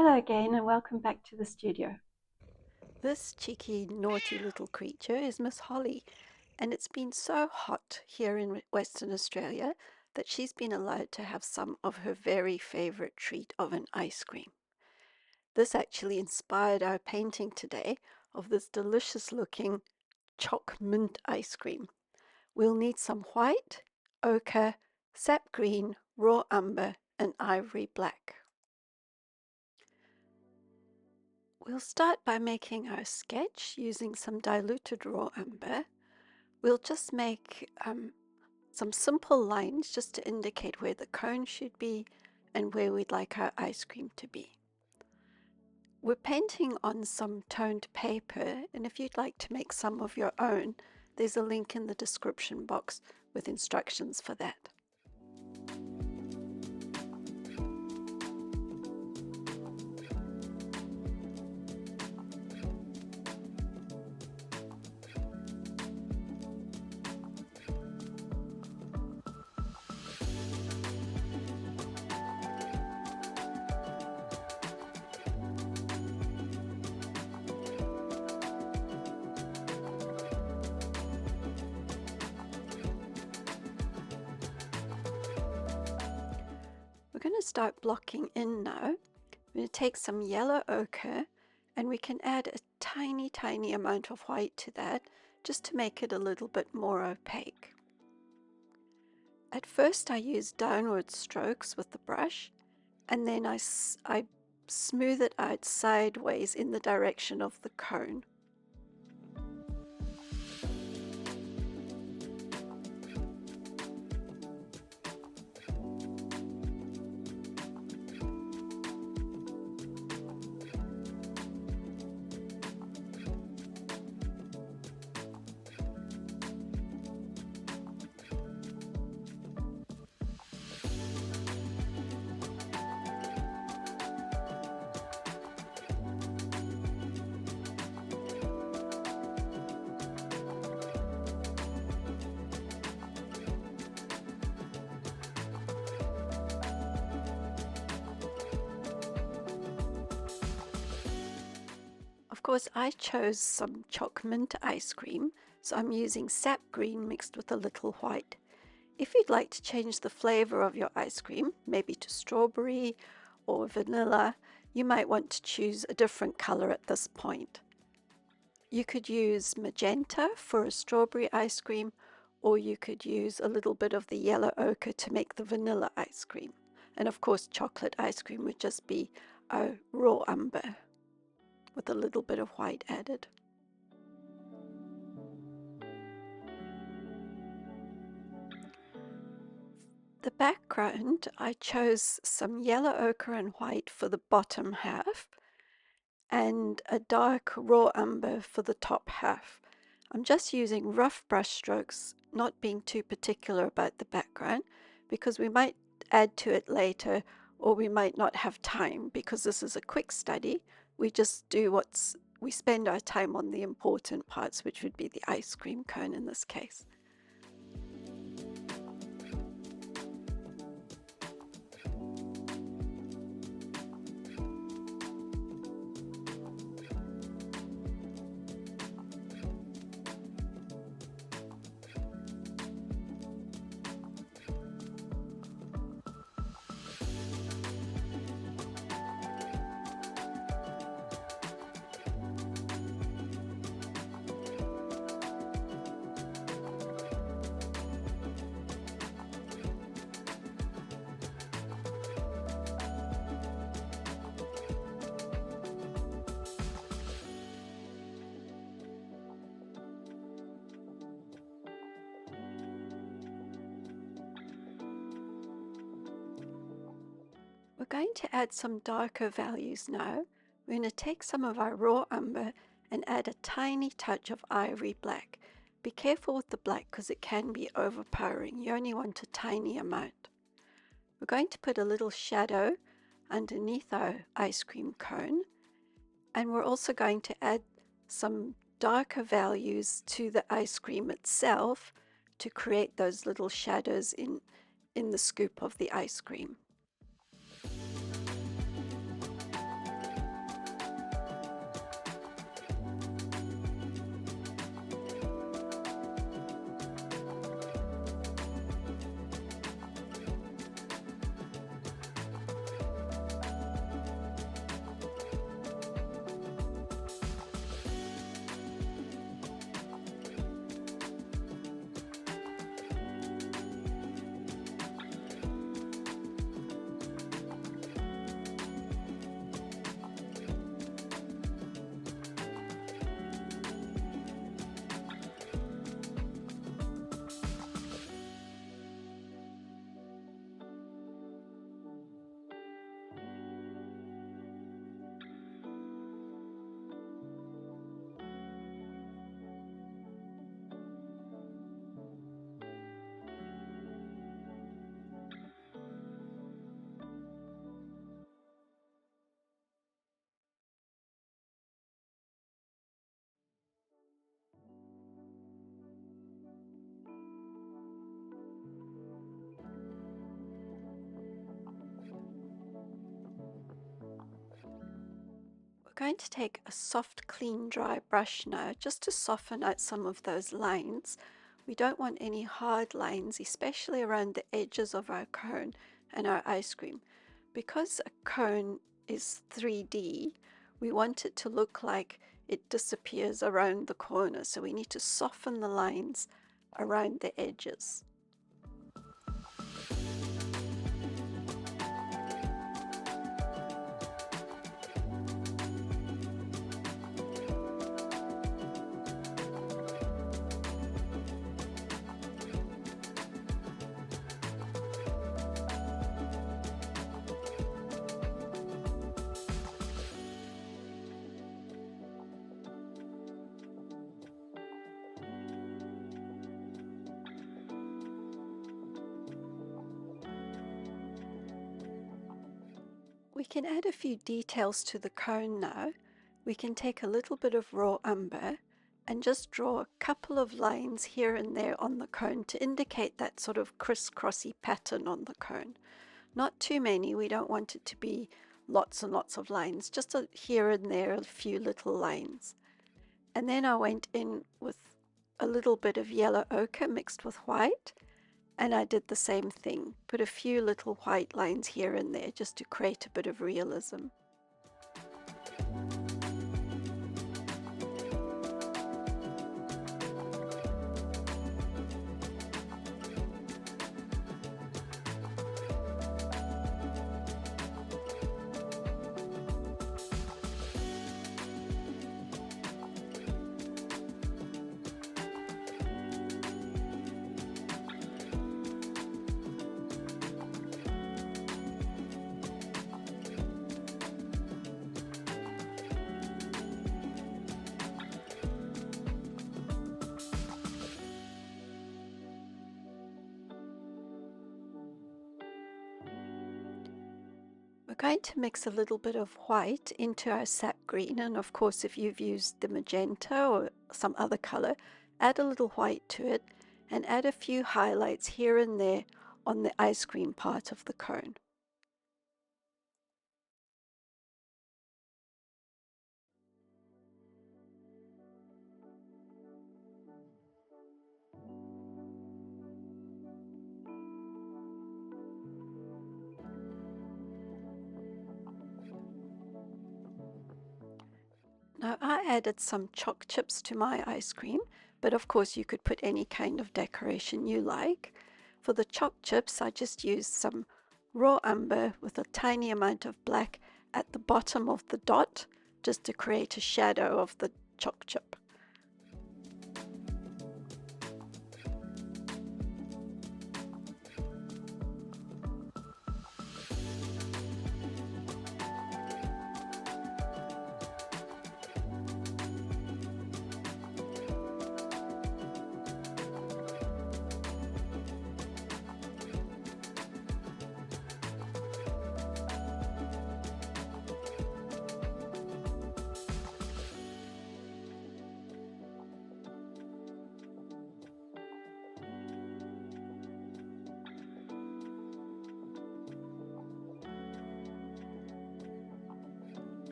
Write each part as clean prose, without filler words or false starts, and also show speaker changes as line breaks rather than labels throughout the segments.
Hello again and welcome back to the studio.
This cheeky, naughty little creature is Miss Holly, and it's been so hot here in Western Australia that she's been allowed to have some of her very favorite treat of an ice cream. This actually inspired our painting today of this delicious looking choc mint ice cream. We'll need some white, ochre, sap green, raw umber, and ivory black. We'll start by making our sketch using some diluted raw umber. We'll just make some simple lines just to indicate where the cone should be and where we'd like our ice cream to be. We're painting on some toned paper, and if you'd like to make some of your own, there's a link in the description box with instructions for that. We're going to start blocking in now. We're going to take some yellow ochre and we can add a tiny amount of white to that just to make it a little bit more opaque. At first I use downward strokes with the brush, and then I smooth it out sideways in the direction of the cone. Of course, I chose some choc mint ice cream, so I'm using sap green mixed with a little white. If you'd like to change the flavor of your ice cream, maybe to strawberry or vanilla, you might want to choose a different color at this point. You could use magenta for a strawberry ice cream, or you could use a little bit of the yellow ochre to make the vanilla ice cream. And of course, chocolate ice cream would just be a raw umber with a little bit of white added. The background, I chose some yellow ochre and white for the bottom half and a dark raw umber for the top half. I'm just using rough brush strokes, not being too particular about the background, because we might add to it later or we might not have time because this is a quick study. We just do we spend our time on the important parts, which would be the ice cream cone in this case. We're going to add some darker values now. We're going to take some of our raw umber and add a tiny touch of ivory black. Be careful with the black because it can be overpowering. You only want a tiny amount. We're going to put a little shadow underneath our ice cream cone, and we're also going to add some darker values to the ice cream itself to create those little shadows in the scoop of the ice cream. going to take a soft, clean, dry brush now just to soften out some of those lines. We don't want any hard lines, especially around the edges of our cone and our ice cream. Because a cone is 3D, we want it to look like it disappears around the corner, so we need to soften the lines around the edges. We can add a few details to the cone now. We can take a little bit of raw umber and just draw a couple of lines here and there on the cone to indicate that sort of crisscrossy pattern on the cone. Not too many, we don't want it to be lots and lots of lines, just here and there a few little lines. And then I went in with a little bit of yellow ochre mixed with white, and I did the same thing, put a few little white lines here and there just to create a bit of realism. We're going to mix a little bit of white into our sap green, and of course if you've used the magenta or some other color, add a little white to it and add a few highlights here and there on the ice cream part of the cone. Now I added some choc chips to my ice cream, but of course you could put any kind of decoration you like. For the choc chips, I just used some raw umber with a tiny amount of black at the bottom of the dot, just to create a shadow of the choc chip.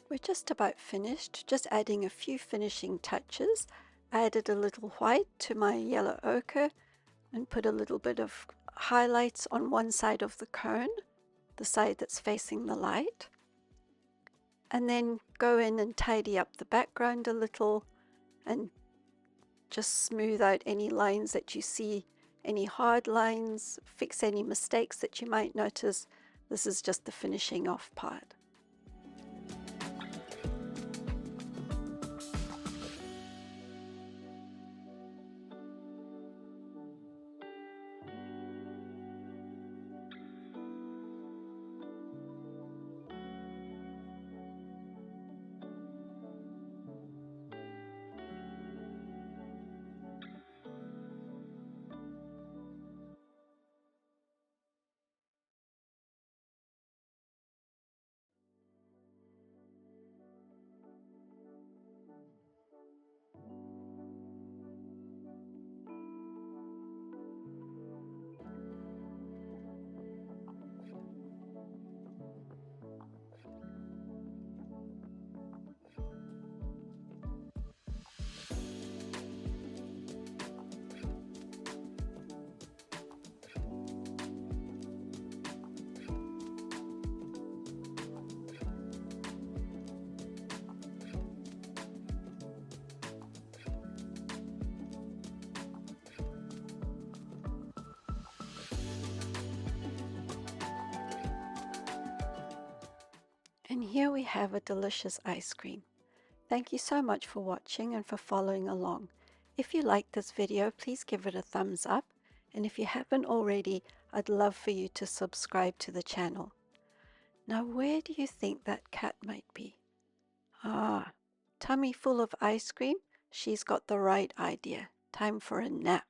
We're just about finished, just adding a few finishing touches. I added a little white to my yellow ochre and put a little bit of highlights on one side of the cone, the side that's facing the light. And then go in and tidy up the background a little and just smooth out any lines that you see, any hard lines, fix any mistakes that you might notice. This is just the finishing off part. And here we have a delicious ice cream. Thank you so much for watching and for following along. If you liked this video, please give it a thumbs up. And if you haven't already, I'd love for you to subscribe to the channel. Now, where do you think that cat might be? Ah, tummy full of ice cream? She's got the right idea. Time for a nap.